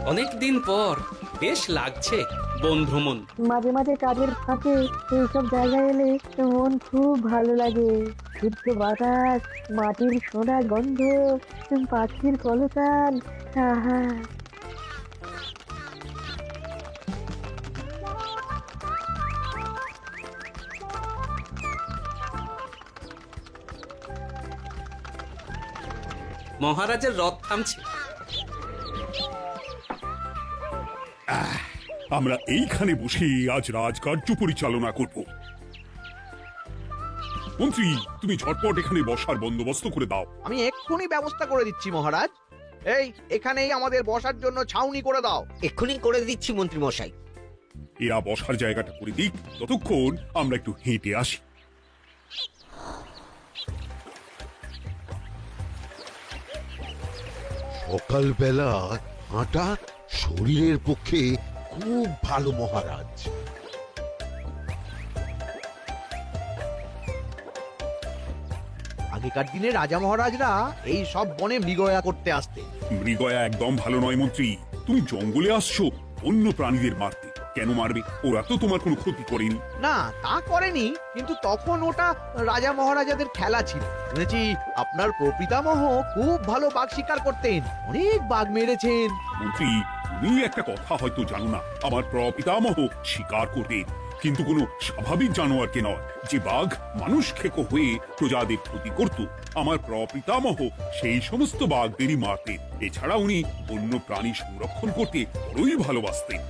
অনেক দিন পর বেশ লাগছে বন্ধুমন। মাঝে মাঝে কাজের ফাঁকে এইসব জায়গায় এলে মন খুব ভালো লাগে। শুদ্ধ বাতাস, মাটির সোনা গন্ধ, পাখির কলতান, আহা। মহারাজের রথ থামছে। আমরা এইখানে বসে আজ রাজকার্য পরিচালনা করব। মন্ত্রী, তুমি ঝটপট এখানে বসার বন্দোবস্ত করে দাও। আমি এক্ষুনি ব্যবস্থা করে দিচ্ছি মহারাজ। এখানেই আমাদের বসার জন্য ছাউনি করে দাও। এক্ষুনি করে দিচ্ছি মন্ত্রী মশাই। এরা বসার জায়গাটা করে দিক, ততক্ষণ আমরা একটু হেঁটে আসি। সকালবেলা হাঁটা শরীরের পক্ষে খুব ভালো মহারাজ। আগেকার দিনে রাজা মহারাজরা এই সব বনে মৃগয়া করতে আসতেন। মৃগয়া একদম ভালো নয় মন্ত্রী। তুমি জঙ্গলে আসছো অন্য প্রাণীদের মারতে। কেন মারবে? ওরা তো তোমার কোনো ক্ষতি করেনি। না, তা করেনি, কিন্তু তখন ওটা রাজা মহারাজাদের খেলা ছিল। শুনেছি আপনার প্রপিতামহ খুব ভালো বাঘ শিকার করতেন, অনেক বাঘ মেরেছেন। মন্ত্রী, তুমি একটা কথা হয়তো জানো না। আমার প্রপিতামহ শিকার করতেন, কিন্তু কোনো স্বাভাবিক জানোয়ারকে নয়, যে বাঘ মানুষ খেকো হয়ে প্রজাদের ক্ষতি করত। আমার প্রপিতামহ সেই সমস্ত বাঘদেরই মারতেন। এছাড়া উনি বন্য প্রাণী সংরক্ষণ করতে বড়ই ভালোবাসতেন।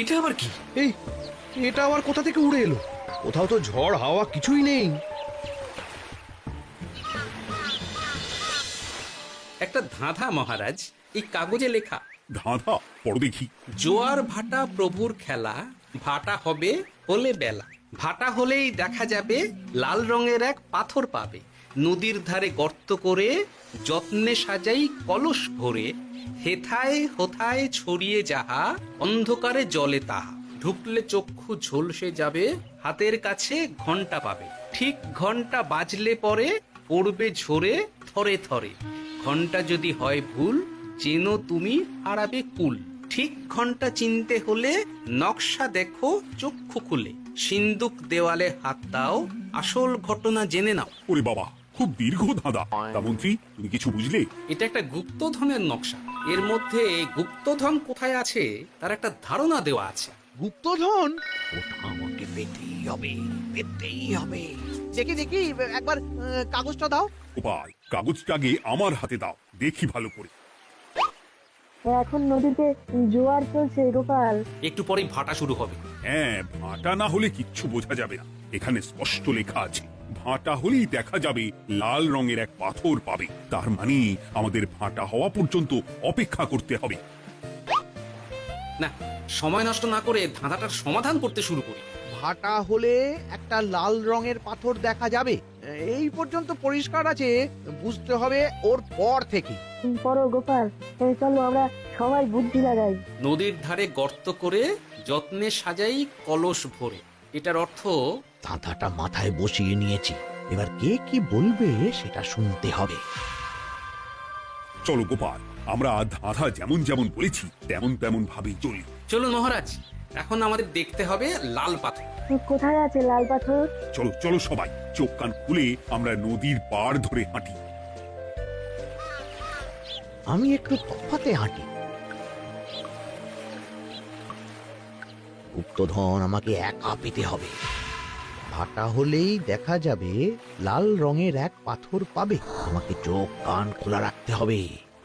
এটা আবার কি? এই, এটা আবার কোথা থেকে উড়ে এলো? কোথাও তো ঝড় হাওয়া কিছুই নেই। একটা ধাঁধা মহারাজ, এই কাগজে লেখা। ধাঁধা? পড়ো দেখি। জোয়ার ভাটা প্রভুর খেলা, ভাটা হবে হলে বেলা, ভাটা হলেই দেখা যাবে লাল রঙের এক পাথর পাবে, নদীর ধারে গর্ত করে যত্নে সাজাই কলস ভরে, হেথায় হোথায় ছড়িয়ে যাহা, অন্ধকারে জলে তাহা, ঢুকলে চক্ষু ঝলসে যাবে, হাতের কাছে ঘন্টা পাবে, ঠিক ঘন্টা বাজলে পরে পড়বে ঝরে থরে থরে, ঘন্টা যদি হয় ভুল যেন তুমি হারাবে কুল, ঠিক ঘন্টা চিনতে হলে নকশা দেখো চক্ষু খুলে, সিন্দুক দেওয়ালে হাত দাও, আসল ঘটনা জেনে নাও। ওরে বাবা, খুব দীর্ঘ ধাঁধা। তা মন্ত্রী, তুমি কিছু বুঝলে? এটা একটা গুপ্তধনের নকশা। এর মধ্যে গুপ্তধন কোথায় আছে তার একটা ধারণা দেওয়া আছে। গুপ্তধন? ওটা আমাকে পেতেই হবে, পেতেই হবে। দেখি দেখি, একবার কাগজটা দাও। উপায়, কাগজটা আগে আমার হাতে দাও, দেখি ভালো করে। এখন নদীতে জোয়ার চলছে গোপাল। একটু পরেই ভাটা শুরু হবে। হ্যাঁ, ভাটা না হলে কিচ্ছু বোঝা যাবে না। এখানে স্পষ্ট লেখা আছে, ভাটা হলেই দেখা যাবে লাল রঙের এক পাথর পাবে। তার মানে আমাদের ভাটা হওয়া পর্যন্ত অপেক্ষা করতে হবে। না, সময় নষ্ট না করে ধাঁধাটার সমাধান করতে শুরু করি। ভাটা হলে একটা লাল রঙের পাথর দেখা যাবে, এই পর্যন্ত পরিষ্কার আছে। বুঝতে হবে ওর পর থেকে। পড়ো গোপাল, চলো আমরা সবাই বুদ্ধি লাগাই। নদীর ধারে গর্ত করে যত্নে সাজাই কলস ভরে। এটার অর্থ, ধাঁধাটা মাথায় বসিয়ে নিয়েছি, এবার কে কি বলবে সেটা শুনতে হবে। চলো গোপাল, আমরা ধাঁধা যেমন যেমন বলেছি তেমন তেমন ভাবেই চলি। চলুন মহারাজ, এখন আমাদের দেখতে হবে লাল পাথর। কোথায় আছে লাল পাথর? চলো চলো সবাই, চোখ কান খুলে আমরা নদীর পাড় ধরে হাঁটি। আমি একটু তফাতে হাঁটি। গুপ্তধন আমাকে একা পেতে হবে। ভাটা হলেই দেখা যাবে লাল রঙের এক পাথর পাবে, আমাকে চোখ কান খোলা রাখতে হবে।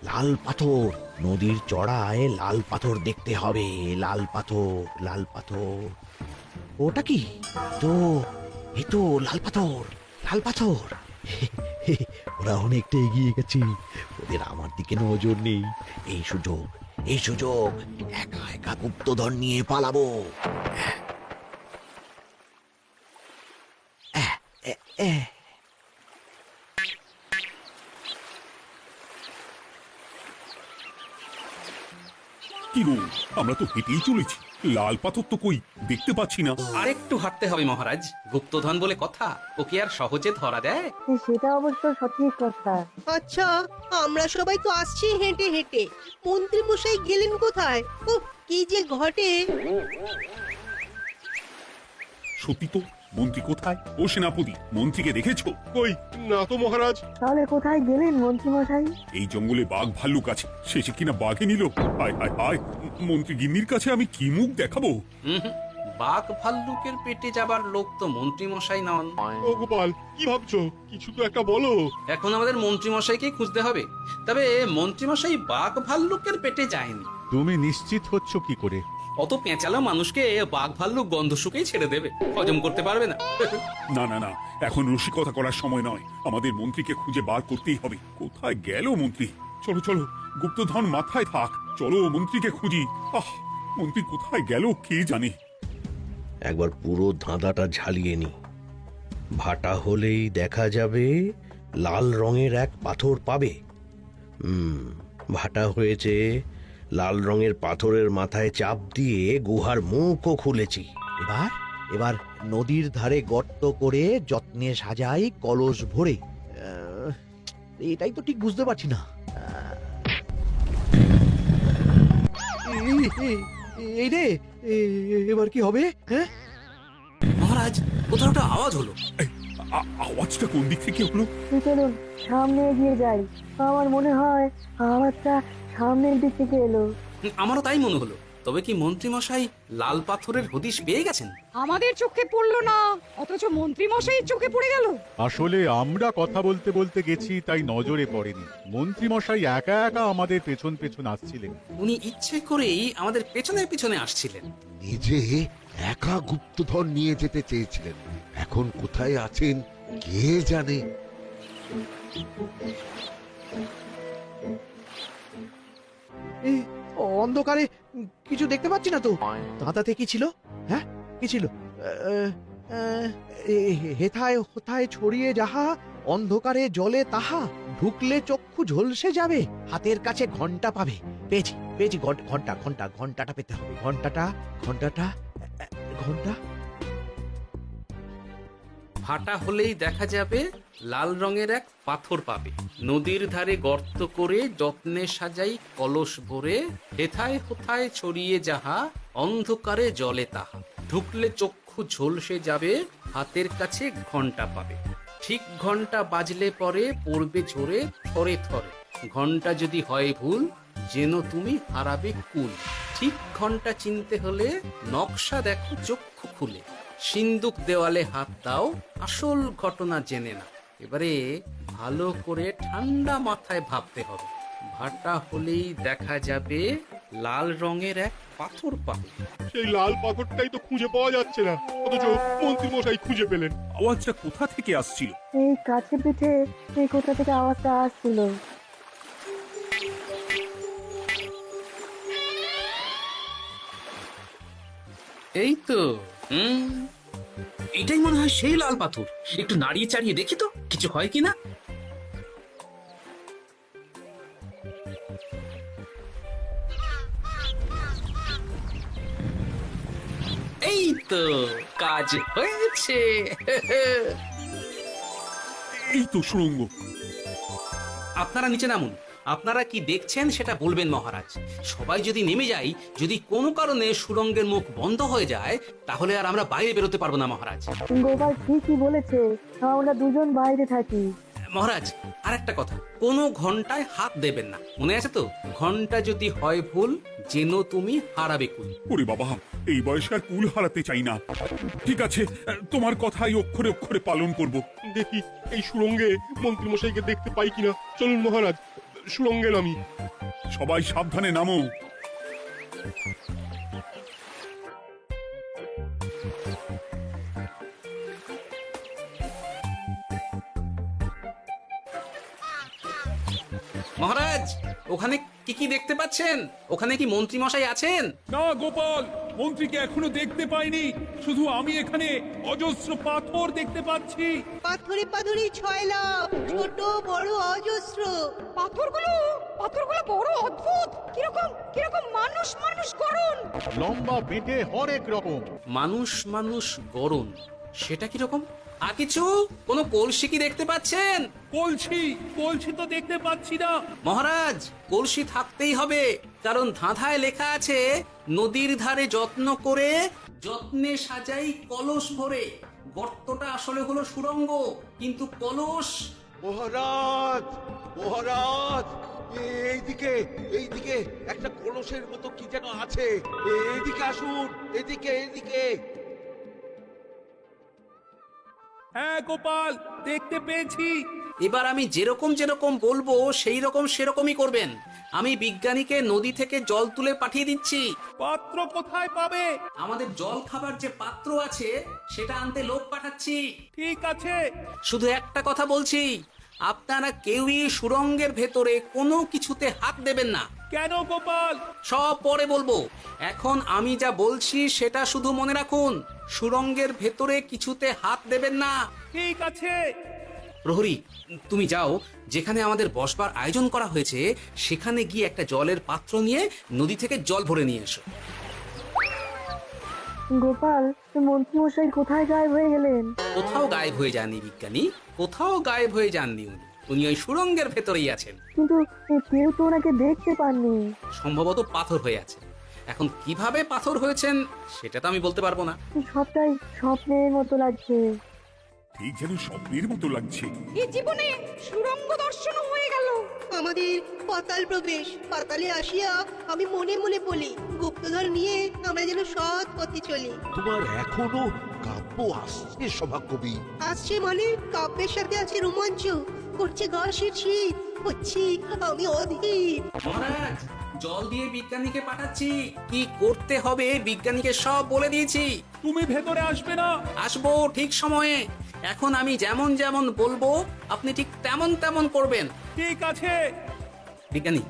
লাল পাথর, নদীর চড়ায় লাল পাথর দেখতে হবে। লাল পাথর, লাল পাথর। ওটা কি? তো এই তো লাল পাথর, লাল পাথর। ওরা অনেকটা এগিয়ে গেছে, ওদের আমার দিকে নজর নেই। এই সুযোগ, এই সুযোগ, একা একা গুপ্তধন নিয়ে পালাবো। কি গো, আমরা তো হেঁটেই চলেছি, লাল পাথর তো কই দেখতে পাচ্ছি না। আরেকটু হাঁটতে হবে মহারাজ, গুপ্তধন বলে কথা, ওকে আর সহজে ধরা দেয়? সেটা অবশ্য সঠিক কথা। আচ্ছা, আমরা সবাই তো আসছি হেঁটে হেঁটে, মন্ত্রী মশাই গেলেন কোথায়? ও কি যে ঘটে। সত্যি তো, মন্ত্রী কোথায়? ও সেনাপতি, মন্ত্রীকে দেখেছো? কই না তো মহারাজ। তাহলে কোথায় গেলেন মন্ত্রী মশাই? এই জঙ্গলে বাঘ ভাল্লুক আছে, শেষে কিনা বাঘে নিল। হায় হায় হায়, মন্ত্রী গিন্নির কাছে আমি কি মুখ দেখাবো? হুম, বাঘ ভাল্লুকের পেটে যাবার লোক তো মন্ত্রী মশাই নন। ও গোপাল, কি ভাবছো? কিছু তো একটা বলো। এখন আমাদের মন্ত্রী মশাইকে খুঁজতে হবে। তবে মন্ত্রী মশাই বাঘ ভাল্লুকের পেটে যায়নি। তুমি নিশ্চিত হচ্ছ কি করে? অত পেঁচালো মানুষকে বাঘ ভাল্লুক গন্ধ শুকেই ছেড়ে দেবে, হজম করতে পারবে না। না না না, এখন রসিকতা করার সময় নয়, আমাদের মন্ত্রীকে খুঁজে বার করতেই হবে। কোথায় গেল মন্ত্রী? চলো চলো, গুপ্তধন মাথায় থাক, চলো মন্ত্রীকে খুঁজি। আহ, মন্ত্রী কোথায় গেল কে জানে। একবার পুরো ধাঁধাটা ঝালিয়ে নি। ভাটা হলেই দেখা যাবে লাল রঙের এক পাথর পাবে। ভাটা হয়েছে, লাল রঙের পাথরের মাথায় চাপ দিয়ে গুহার মুখও খুলেছি। এবার এবার নদীর ধারে গর্ত করে যত্নে সাজাই কলস ভরে। এটাই তো ঠিক বুঝতে পারছি না। এই রে, এবার কি হবে? হ্যাঁ, মহারাজ, কোথাও একটা আওয়াজ হলো। আওয়াজটা কোন দিক থেকে হলো? চলুন সামনে এগিয়ে যাই। আমার মনে হয় আওয়াজটা সামনের দিক থেকে এলো। আমারও তাই মনে হলো। তবে কি মন্ত্রী মশাই লাল পাথরের হদিশ পেয়ে গেছেন? আমাদের চোখে পড়লো না, অথচ মন্ত্রী মশাইয়ের চোখে পড়ে গেল। আসলে আমরা কথা বলতে বলতে গেছি, তাই নজরে পড়েনি। মন্ত্রী মশাই একা একা আমাদের পেছন পেছন আসছিলেন। উনি ইচ্ছে করেই আমাদের পেছনে পেছনে আসছিলেন। নিজে একা গুপ্তধন নিয়ে যেতে চেয়েছিলেন, এখন কোথায় আছেন কে জানে। অন্ধকারে কিছু দেখতে পাচ্ছি না তো। ধাঁধাতে কি ছিল? হ্যাঁ, কি ছিল? হেথায় হোথায় ছড়িয়ে যাহা, অন্ধকারে জলে তাহা, ঢুকলে চক্ষু ঝলসে যাবে, হাতের কাছে ঘন্টা পাবে। পেয়েছি পেয়েছি, ঘন্টা ঘন্টা ঘন্টাটা পেতে হবে। ঘন্টা। ভাটা হলেই দেখা যাবে লাল রঙের এক পাথর পাবে, নদীর ধারে গর্ত করে যত্নে সাজাই কলস ভরে, হেথায় হোথায় ছড়িয়ে যাহা, অন্ধকারে জলে তাহা, ঢুকলে চক্ষু ঝলসে যাবে, হাতের কাছে ঘন্টা পাবে। ঠিক ঘন্টা বাজলে পরে পড়বে ঝরে থরে থরে, ঘন্টা যদি হয় ভুল যেন তুমি হারাবে কুল। ঠিক ঘন্টা চিনতে হলে নকশা দেখো চক্ষু খুলে, সিন্দুক দেওয়ালে হাত দাও, আসল ঘটনা জেনে না। এবারে ভালো করে ঠান্ডা মাথায় ভাবতে হবে। ভাটা হলেই দেখা যাবে লাল রঙের এক পাথর পাবে। সেই লাল পাথরটাই তো খুঁজে পাওয়া যাচ্ছে না, অথচ মন্ত্রী মশাই খুঁজে পেলেন। আওয়াজটা কোথা থেকে আসছিল? এই কাছে পিঠে এই কোথা থেকে আওয়াজটা আসছিল। এই তো, এটাই মনে হয় সেই লাল পাথর। একটু নাড়িয়ে চাড়িয়ে দেখি তো কিছু হয় কিনা। এই তো, কাজ হয়েছে। এই তো সুড়ঙ্গ। আপনারা নিচে নামুন। আপনারা কি দেখছেন সেটা বলবেন মহারাজ। সবাই যদি নেমে যাই, যদি কোনো কারণে সুড়ঙ্গের মুখ বন্ধ হয়ে যায়, তাহলে আর আমরা বাইরে বেরোতে পারবো না মহারাজ। গোপাল ঠিকই বলেছে, আমরা দুজন বাইরে থাকি। মহারাজ, আর একটা কথা, কোনো ঘন্টায় হাত দেবেন না, মনে আছে তো? ঘন্টা যদি হয় ভুল যেন তুমি হারাবে কুল। ওরে বাবা, এই বয়সে আর কুল হারাতে চাই না। ঠিক আছে, তোমার কথাই অক্ষরে অক্ষরে পালন করব। দেখি এই সুড়ঙ্গে মন্ত্রী মশাইকে দেখতে পাই কিনা। চলুন মহারাজ, সুড়ঙ্গে নামি। সবাই সাবধানে নামো। মহারাজ, ওখানে কি কি দেখতে পাচ্ছেন? ওখানে কি মন্ত্রী মশাই আছেন? না গোপাল, মন্ত্রীকে এখনো দেখতে পাইনি, শুধু আমি এখানে অজস্র পাথর দেখতে পাচ্ছি। পাথরে পাথরে ছয় লাভ, ছোট বড় অজস্র। পাথরগুলো বড় অদ্ভুত, কিরকম কিরকম মানুষ মানুষ করুন। লম্বা বেটে হরেক রকম। মানুষ মানুষ গরম, সেটা কিরকম? আর কিছু কোনো কলসি কি দেখতে পাচ্ছেন? কলসি তো দেখতে পাচ্ছি না। মহারাজ, কলসি থাকতেই হবে, কারণ ধাঁধায় লেখা আছে নদীর ধারে যত্ন করে যত্নে সাজাই কলস ভরে। গর্তটা আসলে হলো সুড়ঙ্গ, কিন্তু কলস। মহারাজ, মহারাজ, এইদিকে এইদিকে একটা কলসের মতো কি যেন আছে। এইদিকে আসুন, এদিকে এদিকে। হ্যাঁ গোপাল, দেখতে পেয়েছি। এবার আমি যেরকম যেরকম বলবো সেই রকম সেরকমই করবেন। আমি বিজ্ঞানীকে নদী থেকে জল তুলে পাঠিয়ে দিচ্ছি। পাত্র কোথায় পাবে? আমাদের জল খাবার যে পাত্র আছে সেটা আনতে লোক পাঠাচ্ছি। ঠিক আছে। শুধু একটা কথা বলছি, আপনারা কেউই সুড়ঙ্গের ভেতরে কোনো কিছুতে হাত দেবেন না। কেন গোপাল? সব পরে বলবো, এখন আমি যা বলছি সেটা শুধু মনে রাখুন। সুড়ঙ্গের ভেতরে কিছুতে হাত দেবেন না। ঠিক আছে। প্রহরী, তুমি যাও, যেখানে আমাদের বসবার আয়োজন করা হয়েছে সেখানে গিয়ে একটা জলের পাত্র নিয়ে নদী থেকে জল ভরে নিয়ে এসো। গোপাল, মন্ত্রীমশাই কোথায় গায়েব হয়ে গেলেন? কোথাও গায়েব হয়ে যাননি বিজ্ঞানী, কোথাও গায়েব হয়ে যাননি উনি। উনি ওই সুড়ঙ্গের ভেতরেই আছেন। কিন্তু কেউ তো ওনাকে দেখতে পাননি। সম্ভবত পাথর হয়ে আছে। এখন কিভাবে পাথর হয়েছেন সেটা তো আমি বলতে পারবো না। সবটাই স্বপ্নের মতো লাগছে। ঠিক যেন স্বপ্নের মতো লাগছে। এই জীবনে সুরঙ্গ দর্শন হয়ে গেল। আমাদের পাতাল প্রবেশ। পাতালে আসিয়া আমি মনে মনে বলি, গুপ্তধর নিয়ে আমরা যেন সৎ পথে চলি। তোমার এখনো কাব্য আসছে সভাকবি? আসছে মানে কাব্যের সাথে আছে রোমাঞ্চ, করছে গা শীত, হচ্ছি আমি অধীর। মহারাজ, জল দিয়ে বিজ্ঞানীকে পাঠাচ্ছি। কি করতে হবে বিজ্ঞানীকে সব বলে দিয়েছি। তুমি ভেতরে আসবে না? আসবো ঠিক সময়ে। এখন আমি যেমন যেমন বলবো আপনি ঠিক তেমন তেমন করবেন। ঠিক আছে। বিজ্ঞানী,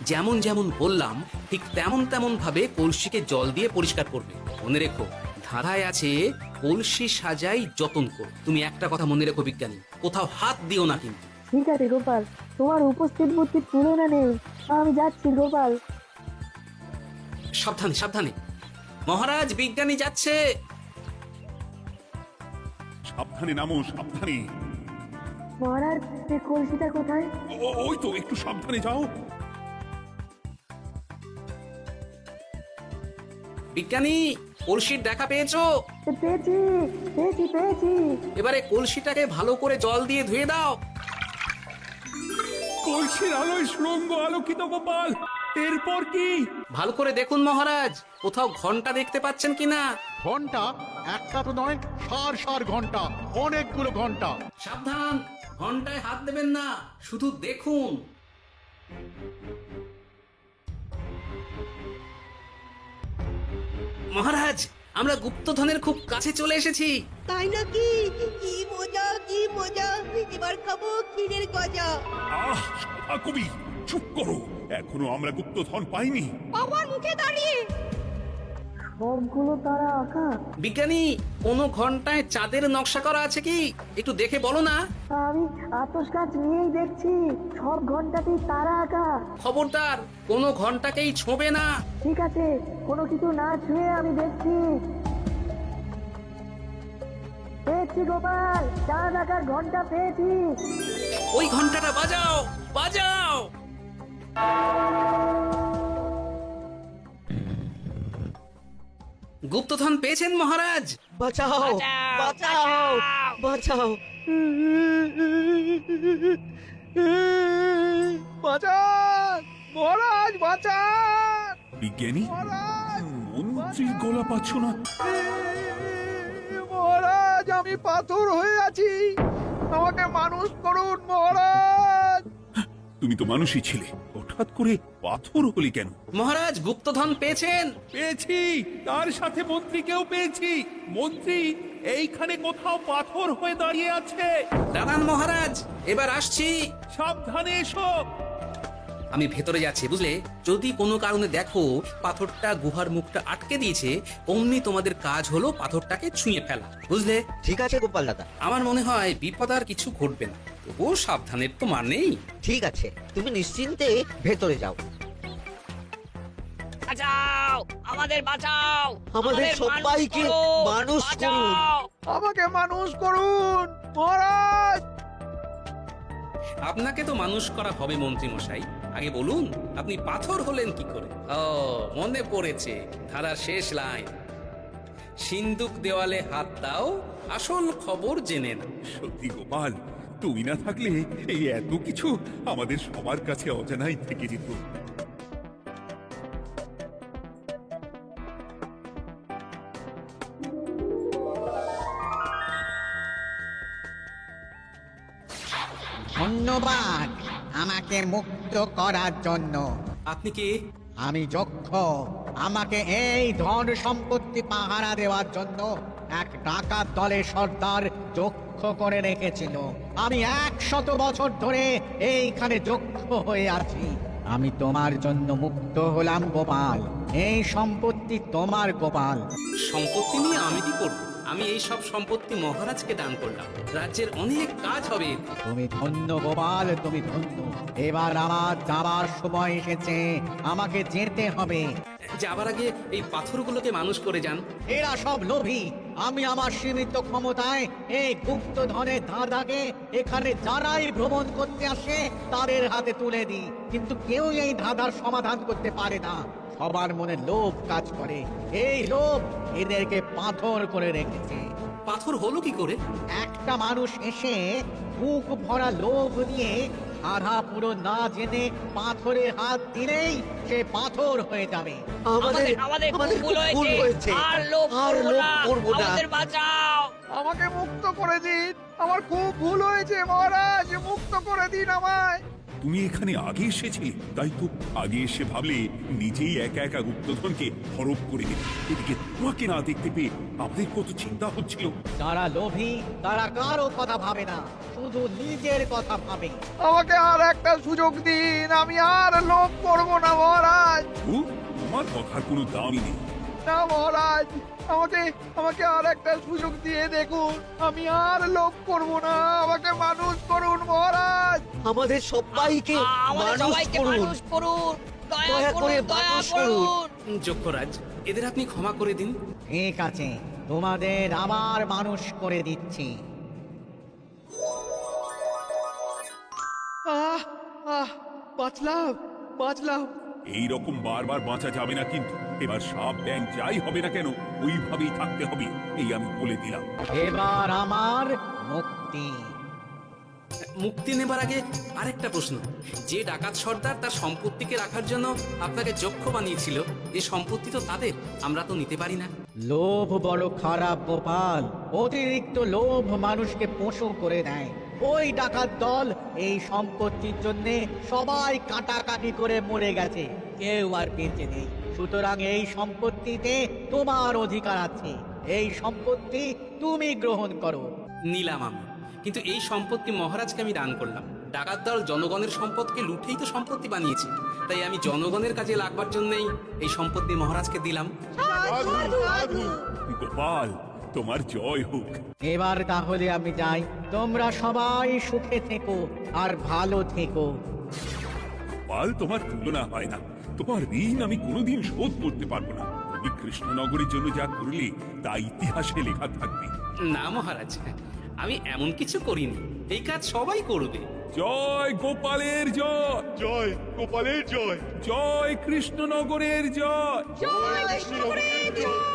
যেমন যেমন বললাম ঠিক তেমন তেমন ভাবে কলসিকে জল দিয়ে পরিষ্কার করবে। মনে রেখো, ধারায় আছে কলসি সাজাই যতন কর। তুমি একটা কথা মনে রেখো বিজ্ঞানী, কোথাও হাত দিও না কিন্তু। ঠিক আছে গোপাল, তোমার উপস্থিত বুদ্ধির তুলনা নেই। আমি যাচ্ছি গোপাল। সাবধানে সাবধানে। মহারাজ, বিজ্ঞানী যাচ্ছে। সাবধানে নামো, সাবধানে। মহারাজ, এই কলসিটা কোথায়? ওই তো, একটু সাবধানে যাও। বিজ্ঞানী, কলসির দেখা পেয়েছো? পেয়েছি পেয়েছি পেয়েছি। এবারে কলসিটাকে ভালো করে জল দিয়ে ধুয়ে দাও। কলসির আলোয় সুড়ঙ্গ আলোকিত গোপাল। এরপর কি? ভালো করে দেখুন মহারাজ, কোথাও ঘন্টা দেখতে পাচ্ছেন কিনা। ঘন্টা? একটা তো নয়, সার ঘন্টা, অনেকগুলো ঘন্টা। সাবধান, ঘন্টায় হাত দেবেন না, শুধু দেখুন। মহারাজ, আমরা গুপ্তধনের খুব কাছে চলে এসেছি। তাই নাকি? কি মজা কি মজা, এবার খাবো ক্ষীরের গজা। আহ, কবি চুপ করো, এখনো আমরা গুপ্তধন পাইনি। বাবার মুখে দাঁড়িয়ে সবগুলো তারা আঁকা। বিজ্ঞানী, কোনো ঘন্টায় চাঁদের নকশা করা আছে কি? একটু দেখে বলো না। আমি আতস কাজ নিয়েই দেখছি, সব ঘন্টাতেই তারা আঁকা। খবরদার, কোনো ঘন্টাকেই ছোঁবে না। ঠিক আছে, কোনো কিছু না ছুঁয়ে আমি দেখছি। পেয়েছি গোপাল, চাঁদ আঁকার ঘন্টা পেয়েছি। ওই ঘন্টাটা বাজাও, বাজাও। গুপ্তধন পেয়েছেন মহারাজ। বাঁচাও বাঁচাও বাঁচাও। মহারাজ বাঁচান! বিজ্ঞানী, মন্ত্রীর গলা পাচ্ছ না? মহারাজ, আমি পাথর হয়ে আছি, আমাকে মানুষ করুন মহারাজ। তুমি তো মানুষই ছিলে, হঠাৎ করে পাথর হলি কেন? মহারাজ, গুপ্তধন পেয়েছেন? পেয়েছি, তার সাথে মন্ত্রীকেও পেয়েছি। মন্ত্রী এইখানে কোথাও পাথর হয়ে দাঁড়িয়ে আছে। দাঁড়ান মহারাজ, এবার আসছি। সাবধানে এসো। আমি ভেতরে যাচ্ছি, বুঝলে? যদি কোনো কারণে দেখো পাথরটা গুহার মুখটা আটকে দিয়েছে, অমনি তোমাদের কাজ হলো পাথরটাকে ছুঁয়ে ফেলা, বুঝলে? ঠিক আছে গোপাল দাদা, আমার মনে হয় বিপদ আর কিছু ঘটবে না, তবুও সাবধানের তো মান নেই। ঠিক আছে, তুমি নিশ্চিন্তে ভেতরে যাও। বাঁচাও, আমাদের বাঁচাও, আমাদের সবাইকে মানুষ করুন। আমাকে মানুষ করুন মহারাজ। আপনাকে তো মানুষ করা হবে মন্ত্রী মশাই। আগে বলুন, আপনি পাথর হলেন কি করে? ও, মনে পড়েছে, ধারার শেষ লাইন, সিন্দুক দেওয়ালে হাত দাও, আসল খবর জেনে না। সত্যি গোপাল, তুমি না থাকলে এই এত কিছু আমাদের সবার কাছে অজানাই থেকে যেত। ধন্যবাদ আমাকে মুক্ত করার জন্য। আপনি কি? আমি যক্ষ। আমাকে এই ধন সম্পত্তি পাহারা দেওয়ার জন্য এক ডাকাত দলের সর্দার যক্ষ করে রেখেছিল। আমি 100 বছর ধরে এইখানে যক্ষ হয়ে আছি। আমি তোমার জন্য মুক্ত হলাম গোপাল। এই সম্পত্তি তোমার গোপাল। সম্পত্তি নিয়ে আমি কি করব? আমি এই সব সম্পত্তি মহারাজকে দান করলাম, রাজ্যের অনেক কাজ হবে। তুমি ধন্য গোপাল, তুমি ধন্য। এবার আমার যাবার সময় এসেছে, আমাকে যেতে হবে। যাবার আগে এই পাথরগুলোকে মানুষ করে যান। এরা সব লোভী। আমি আমার সীমিত ক্ষমতায় এই গুপ্তধনের ধাঁধাকে এখানে যারাই ভ্রমণ করতে আসে তাদের হাতে তুলে দিই, কিন্তু কেউ এই ধাঁধার সমাধান করতে পারে না। সবার মনে লোভ কাজ করে, এই লোভ এদেরকে পাথর করে রেখেছে। পাথর হলো কি করে? একটা মানুষ এসে বুক ভরা লোভ নিয়ে আধা পুরো না জেনে পাথরের হাত দিলেই সে পাথর হয়ে যাবে। আমাদের ভুল হয়েছে, আর লোভ করবো না, আমাদের বাঁচাও। আমাকে মুক্ত করে দিন, আমার খুব ভুল হয়েছে মহারাজ, মুক্ত করে দিন আমায়। তুমি এখানে আগে এসেছিলে, তাই তো আগে এসে ভাবলে নিজেই একা একা গুপ্তধনকে হরপ করে দেবে। এদিকে তোমাকে না দেখতে পেয়ে আমাদের কত চিন্তা হচ্ছিল। যারা লোভী তারা কারো কথা ভাবে না, শুধু নিজের কথা ভাবে। আমাকে আর একটা সুযোগ দিন, আমি আর লোভ করব না মহারাজ। ও, তোমার কথার কোনো দামই নেই। না মহারাজ, আমাকে আর একটা সুযোগ দিয়ে দেখুন, আমি আর লোভ করব না। আমাকে মানুষ করুন মহারাজ। আমাদের সবাইকে মানুষ করুন, দয়া করে মানুষ করুন। যক্ষরাজ, এদের আপনি ক্ষমা করে দিন। ঠিক আছে, তোমাদের আবার মানুষ করে দিচ্ছি। বাঁচলাম। এই রকম বারবার বাঁচা যাবে না, কিন্তু এবার সাপ ব্যাং যাই হবে না কেন ওইভাবেই থাকতে হবে, এই আমি বলে দিলাম। এবার আমার মুক্তি। মুক্তি নেবার আগে আরেকটা প্রশ্ন, যে ডাকাত সর্দার তার সম্পত্তিকে রাখার জন্য আপনাকে যক্ষ বানিয়েছিল, এই সম্পত্তি তো তাদের, আমরা তো নিতে পারি না। লোভ বড় খারাপ গোপাল। অতিরিক্ত লোভ মানুষকে পশু করে দেয়। ওই ডাকাত দল এই সম্পত্তির জন্য সবাই কাটাকাটি করে মরে গেছে, কেউ আর বেঁচে নেই। সুতরাং এই সম্পত্তিতে তোমার অধিকার আছে। এই সম্পত্তি তুমি গ্রহণ করো। নিলাম আমি, কিন্তু এই সম্পত্তি মহারাজকে আমি দান করলাম। ডাকাত দল জনগণের সম্পদকে লুঠেই তো সম্পত্তি বানিয়েছে, তাই আমি জনগণের কাজে লাগবার জন্যই এই সম্পত্তি মহারাজকে দিলাম। গোপাল, তোমার জয় হোক। এবার তাহলে আমি যাই। তোমরা সবাই সুখে থেকো আর ভালো থেকো। গোপাল, তোমার তুলনা হয় না। তোমার ঋণ আমি কোনোদিন শোধ করতে পারবো না। তুমি কৃষ্ণনগরের জন্য যা করলে তা ইতিহাসে লেখা থাকবে। না মহারাজ, আমি এমন কিছু করিনি, এই কাজ সবাই করবে। জয় গোপালের জয়, জয় গোপালের জয়, জয় কৃষ্ণনগরের জয়। জয় কৃষ্ণনগরের জয়।